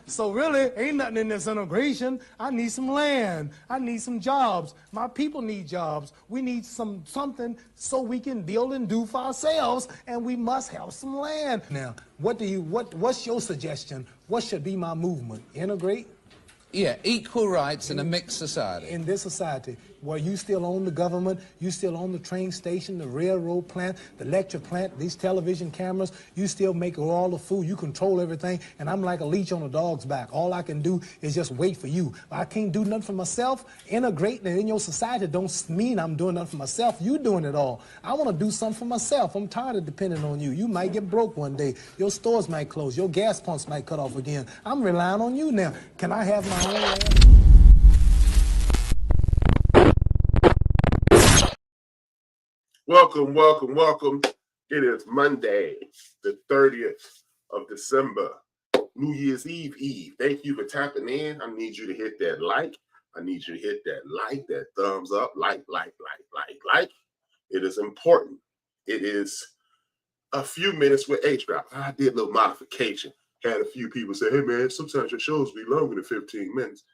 So really, ain't nothing in this integration. I need some land. I need some jobs. My people need jobs. We need something so we can build and do for ourselves, and we must have some land. Now, what's your suggestion? What should be my movement? Integrate? Yeah, equal rights in a mixed society. In this society, where you still own the government, you still own the train station, the railroad plant, the lecture plant, these television cameras, you still make all the food, you control everything, and I'm like a leech on a dog's back. All I can do is just wait for you. I can't do nothing for myself. Integrating in your society don't mean I'm doing nothing for myself. You doing it all. I want to do something for myself. I'm tired of depending on you. You might get broke one day. Your stores might close. Your gas pumps might cut off again. I'm relying on you now. Can I have my own land? Welcome, welcome, welcome. It is Monday, the 30th of December, New Year's Eve. Thank you for tapping in. I need you to hit that like. I need you to hit that like, that thumbs up, like. It is important. It is a few minutes with HRap. I did a little modification. Had a few people say, hey man, sometimes your shows be longer than 15 minutes.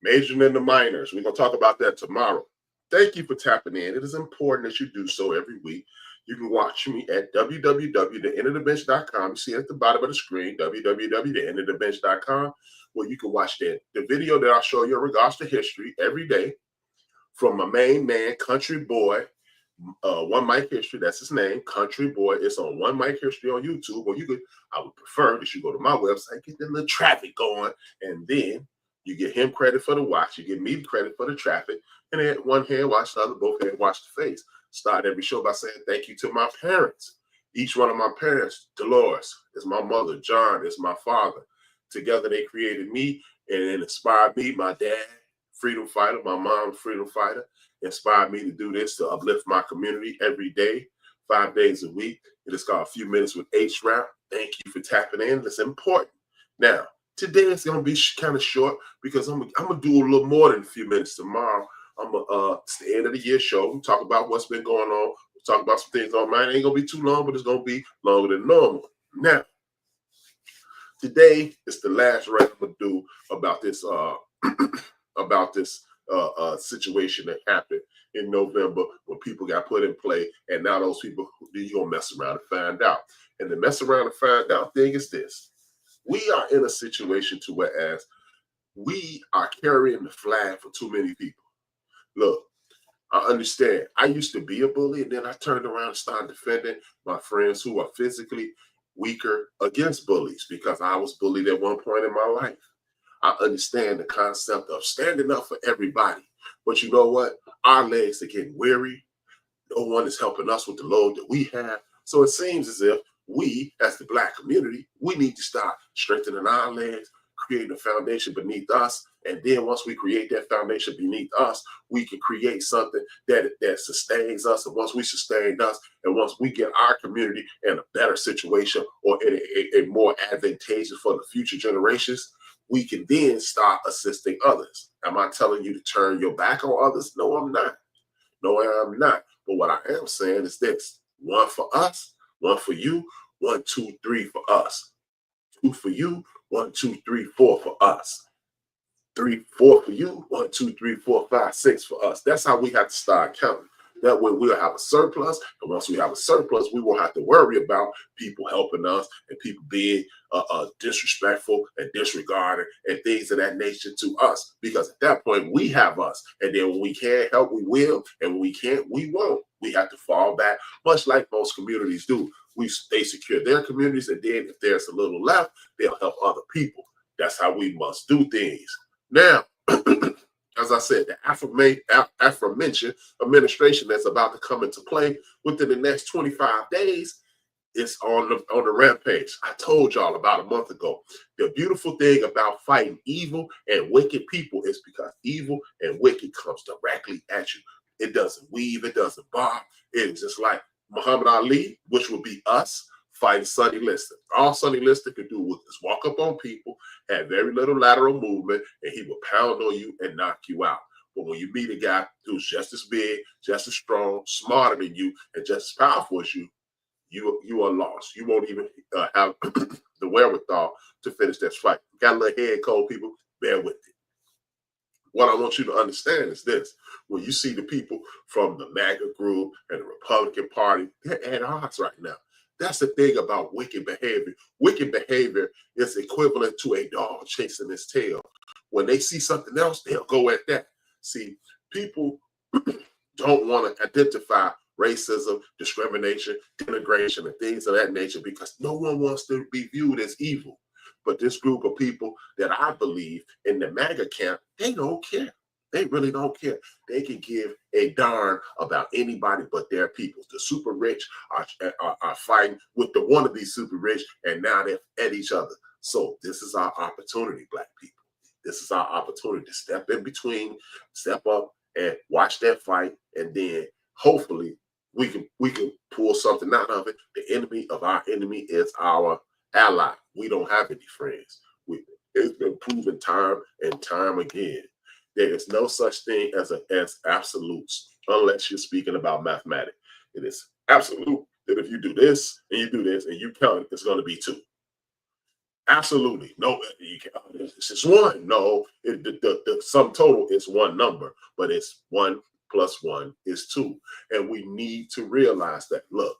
Majoring in the minors. We're going to talk about that tomorrow. Thank you for tapping in. It is important that you do so every week. You can watch me at www.thaendofdabench.com. You see at the bottom of the screen, www.thaendofdabench.com, where you can watch the video that I'll show you in regards to history every day from my main man, Country Boy, One Mic History. That's his name, Country Boy. It's on One Mic History on YouTube. Or I would prefer that you go to my website, get the little traffic going, and then you get him credit for the watch. You give me credit for the traffic. And then one hand watch the other, both hands watch the face. Start every show by saying thank you to my parents. Each one of my parents, Dolores is my mother, John is my father. Together they created me and inspired me. My dad, freedom fighter, my mom, freedom fighter, inspired me to do this, to uplift my community every day, 5 days a week. It is called A Few Minutes with HRap. Thank you for tapping in. It's important. Now, today it's going to be kind of short because I'm going to do a little more than a few minutes tomorrow. It's the end of the year show. We'll talk about what's been going on. We'll talk about some things on mine. It ain't going to be too long, but it's going to be longer than normal. Now, today is the last rant I'm going to do about this situation that happened in November when people got put in play, and now those people, you're going to mess around and find out. And the mess around and find out thing is this. We are in a situation to whereas we are carrying the flag for too many people. Look, I understand. I used to be a bully, and then I turned around and started defending my friends who are physically weaker against bullies because I was bullied at one point in my life. I understand the concept of standing up for everybody. But you know what? Our legs are getting weary. No one is helping us with the load that we have. So it seems as if we, as the Black community, we need to start strengthening our legs, creating a foundation beneath us. And then once we create that foundation beneath us, we can create something that sustains us. And once we sustain us, and once we get our community in a better situation or in a more advantageous for the future generations, we can then start assisting others. Am I telling you to turn your back on others? No, I'm not. No, I'm not. But what I am saying is this: 1 for us, 1 for you, 1, 2, 3 for us. 2 for you, 1, 2, 3, 4 for us. 3, 4 for you, 1, 2, 3, 4, 5, 6 for us. That's how we have to start counting. That way we'll have a surplus, and once we have a surplus, we won't have to worry about people helping us and people being disrespectful and disregarding and things of that nature to us. Because at that point, we have us. And then when we can't help, we will. And when we can't, we won't. We have to fall back, much like most communities do. They secure their communities, and then if there's a little left, they'll help other people. That's how we must do things. Now, as I said, the aforementioned administration that's about to come into play within the next 25 days is on the rampage. I told y'all about a month ago. The beautiful thing about fighting evil and wicked people is because evil and wicked comes directly at you. It doesn't weave, it doesn't bob. It is just like Muhammad Ali, which would be us, fighting Sonny Liston. All Sonny Liston could do was just walk up on people, have very little lateral movement, and he will pound on you and knock you out. But when you meet a guy who's just as big, just as strong, smarter than you, and just as powerful as you, you are lost. You won't even have the wherewithal to finish that fight. Got a little head cold, people, bear with it. What I want you to understand is this. When you see the people from the MAGA group and the Republican Party, they're at odds right now. That's the thing about wicked behavior. Wicked behavior is equivalent to a dog chasing its tail. When they see something else, they'll go at that. See, people don't want to identify racism, discrimination, denigration, and things of that nature because no one wants to be viewed as evil. But this group of people that I believe in the MAGA camp, they don't care. They really don't care. They can give a darn about anybody but their people. The super rich are fighting with the wannabe super rich, and now they're at each other. So this is our opportunity, Black people. This is our opportunity to step in between, step up, and watch that fight, and then hopefully we can pull something out of it. The enemy of our enemy is our ally. We don't have any friends. It's been proven time and time again. There is no such thing as absolutes unless you're speaking about mathematics. It is absolute that if you do this and you do this and you count, it's going to be 2. Absolutely. No, you can't, it's just 1. No, the sum total is one number, but it's 1 plus 1 is 2. And we need to realize that, look,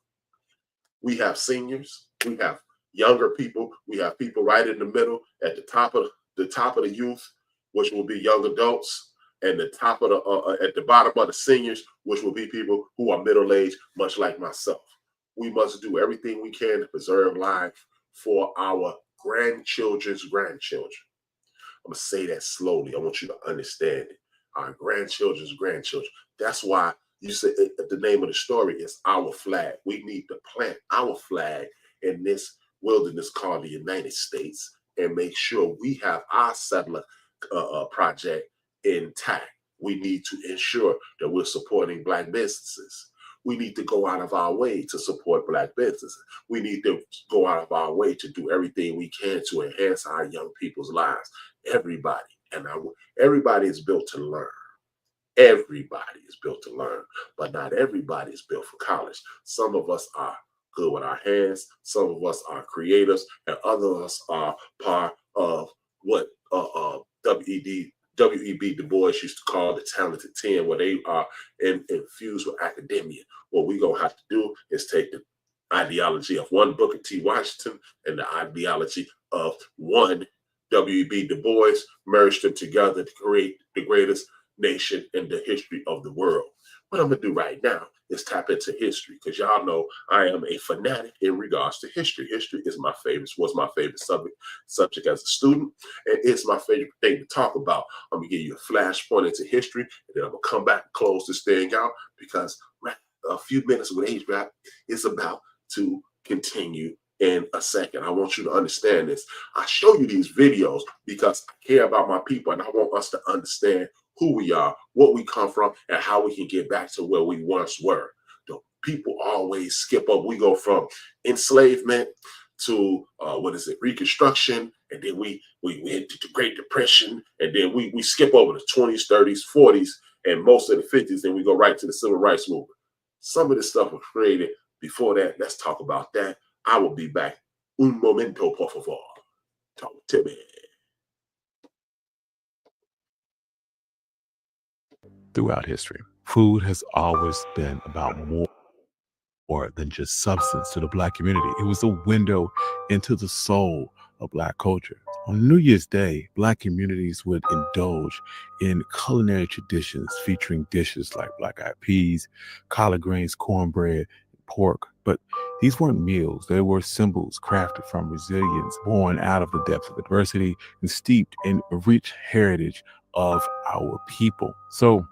we have seniors, we have younger people, we have people right in the middle at the top of the youth, which will be young adults, and the top of at the bottom of the seniors, which will be people who are middle-aged, much like myself. We must do everything we can to preserve life for our grandchildren's grandchildren. I'm going to say that slowly. I want you to understand it. Our grandchildren's grandchildren. That's why you say the name of the story is Our Flag. We need to plant our flag in this wilderness called the United States and make sure we have our settler project intact. We need to ensure that we're supporting Black businesses. We need to go out of our way to support Black businesses. We need to go out of our way to do everything we can to enhance our young people's lives. Everybody, everybody is built to learn. Everybody is built to learn, but not everybody is built for college. Some of us are good with our hands. Some of us are creators, and others of us are part of what W.E.B. Du Bois used to call the talented 10, where they are infused with academia. What we're going to have to do is take the ideology of one Booker T. Washington and the ideology of one W.E.B. Du Bois, merge them together to create the greatest nation in the history of the world. What I'm going to do right now is tap into history, because y'all know I am a fanatic in regards to history. History is was my favorite subject as a student, and it's my favorite thing to talk about. I'm going to give you a flashpoint into history, and then I'm going to come back and close this thing out, because a few minutes with HRap is about to continue in a second. I want you to understand this. I show you these videos because I care about my people, and I want us to understand who we are, what we come from, and how we can get back to where we once were. The people always skip up. We go from enslavement to Reconstruction, and then we hit the Great Depression, and then we skip over the 20s, 30s, 40s, and most of the 50s, and we go right to the Civil Rights Movement. Some of this stuff was created before that. Let's talk about that. I will be back. Un momento, por favor. Talk to me. Throughout history, food has always been about more than just substance to the Black community. It was a window into the soul of Black culture. On New Year's Day, Black communities would indulge in culinary traditions featuring dishes like black-eyed peas, collard greens, cornbread, pork. But these weren't meals. They were symbols crafted from resilience, born out of the depths of adversity and steeped in a rich heritage of our people. So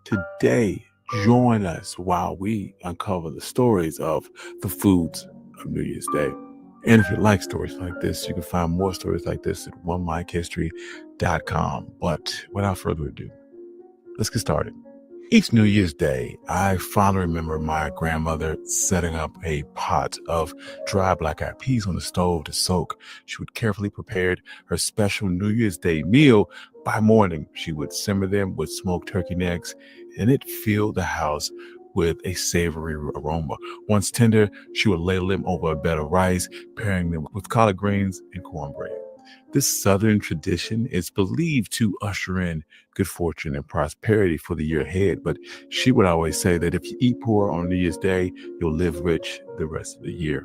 today, join us while we uncover the stories of the foods of New Year's Day. And if you like stories like this, you can find more stories like this at onemichistory.com. But without further ado, let's get started. Each New Year's Day, I fondly remember my grandmother setting up a pot of dry black-eyed peas on the stove to soak. She would carefully prepare her special New Year's Day meal. By morning, she would simmer them with smoked turkey necks, and it filled the house with a savory aroma. Once tender, she would ladle them over a bed of rice, pairing them with collard greens and cornbread. This Southern tradition is believed to usher in good fortune and prosperity for the year ahead, but she would always say that if you eat poor on New Year's Day, you'll live rich the rest of the year.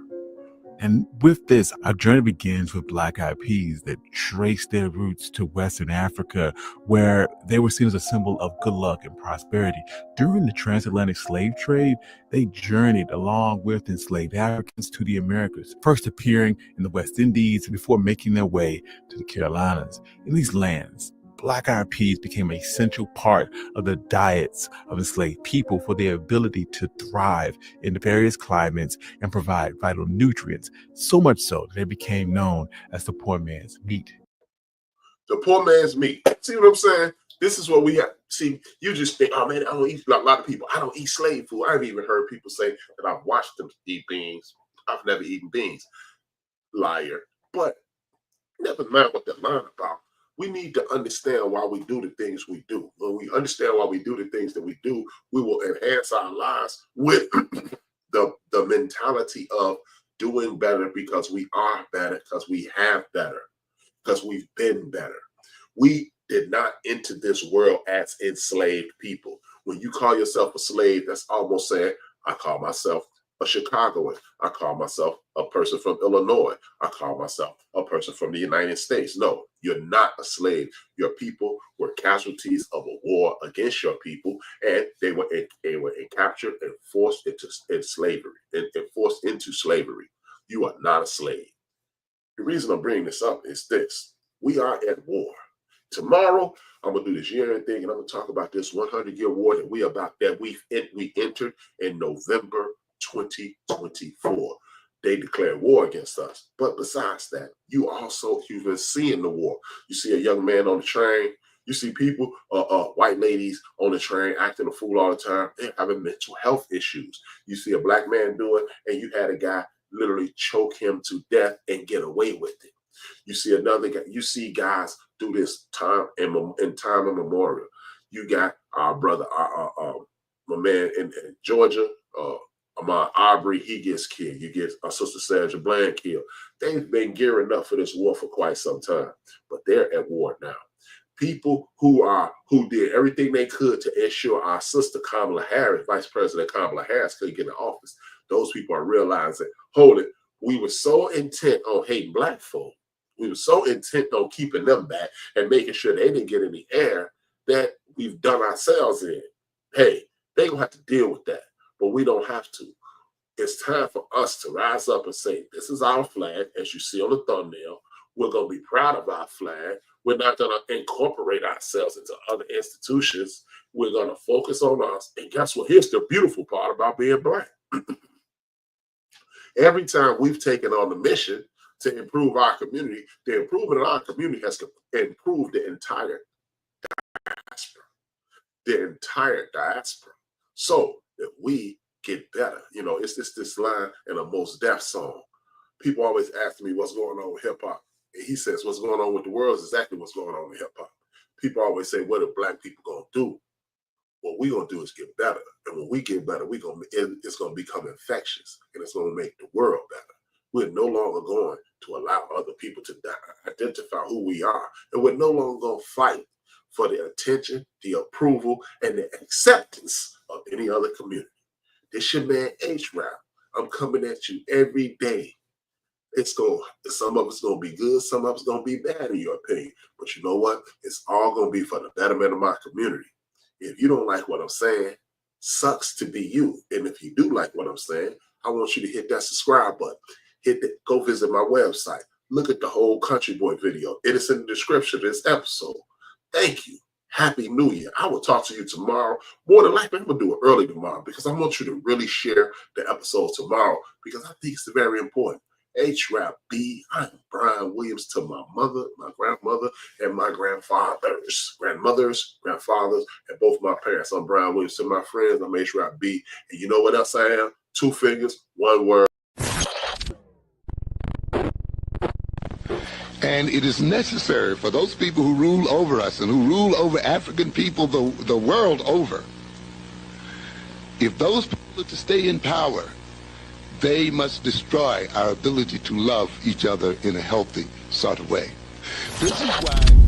And with this, our journey begins with Black Eyed Peas that trace their roots to Western Africa, where they were seen as a symbol of good luck and prosperity. During the transatlantic slave trade, they journeyed along with enslaved Africans to the Americas, first appearing in the West Indies before making their way to the Carolinas. In these lands, Black Eyed Peas became an essential part of the diets of enslaved people for their ability to thrive in the various climates and provide vital nutrients, so much so that they became known as the poor man's meat. The poor man's meat. See what I'm saying? This is what we have. See, you just think, oh man, I don't eat, a lot of people, I don't eat slave food. I've even heard people say that I've watched them eat beans. I've never eaten beans. Liar. But never mind what they're lying about. We need to understand why we do the things we do. When we understand why we do the things that we do, we will enhance our lives with the mentality of doing better because we are better, because we have better, because we've been better. We did not enter this world as enslaved people. When you call yourself a slave, that's almost saying, I call myself a Chicagoan. I call myself a person from Illinois. I call myself a person from the United States. No, you're not a slave. Your people were casualties of a war against your people, and they were captured and forced into slavery. You are not a slave. The reason I'm bringing this up is this: we are at war. Tomorrow, I'm gonna do this year-end thing, and I'm gonna talk about this 100-year war that we entered in November 2024. They declared war against us. But besides that, you've been seeing the war. You see a young man on the train. You see people, white ladies on the train acting a fool all the time. They're having mental health issues. You see a black man do it, and you had a guy literally choke him to death and get away with it. You see another guy. You see guys do this time immemorial. You got our brother, my man in Georgia, Ahmaud Arbery, he gets killed. You get our sister Sandra Bland killed. They've been gearing up for this war for quite some time, but they're at war now. People who did everything they could to ensure our sister Kamala Harris, Vice President Kamala Harris, couldn't get in office. Those people are realizing, hold it, we were so intent on hating black folk. We were so intent on keeping them back and making sure they didn't get in the air that we've done ourselves in. Hey, they're going to have to deal with that, but we don't have to. It's time for us to rise up and say, this is our flag, as you see on the thumbnail. We're going to be proud of our flag. We're not going to incorporate ourselves into other institutions. We're going to focus on us. And guess what? Here's the beautiful part about being black. Every time we've taken on the mission to improve our community, the improvement in our community has improved the entire diaspora. The entire diaspora. So if we get better, it's this line in a Mos Def song. People always ask me what's going on with hip hop. And he says what's going on with the world is exactly what's going on with hip hop. People always say, what are black people going to do? What we're going to do is get better. And when we get better, it's going to become infectious, and it's going to make the world better. We're no longer going to allow other people to identify who we are. And we're no longer going to fight for the attention, the approval, and the acceptance of any other community. This your man HRap. I'm coming at you every day. Some of it's going to be good, some of it's going to be bad in your opinion. But you know what? It's all going to be for the betterment of my community. If you don't like what I'm saying, sucks to be you. And if you do like what I'm saying, I want you to hit that subscribe button. Go visit my website. Look at the whole Country Boy video. It is in the description of this episode. Thank you. Happy New Year. I will talk to you tomorrow. More than likely, I'm going to do it early tomorrow because I want you to really share the episode tomorrow because I think it's very important. HRap B. I'm Brian Williams to my mother, my grandmother, and my grandfathers, and both my parents. I'm Brian Williams to my friends. I'm HRap B. And you know what else I am? 2 fingers, 1 word. And it is necessary for those people who rule over us and who rule over African people the world over. If those people are to stay in power, they must destroy our ability to love each other in a healthy sort of way. This is why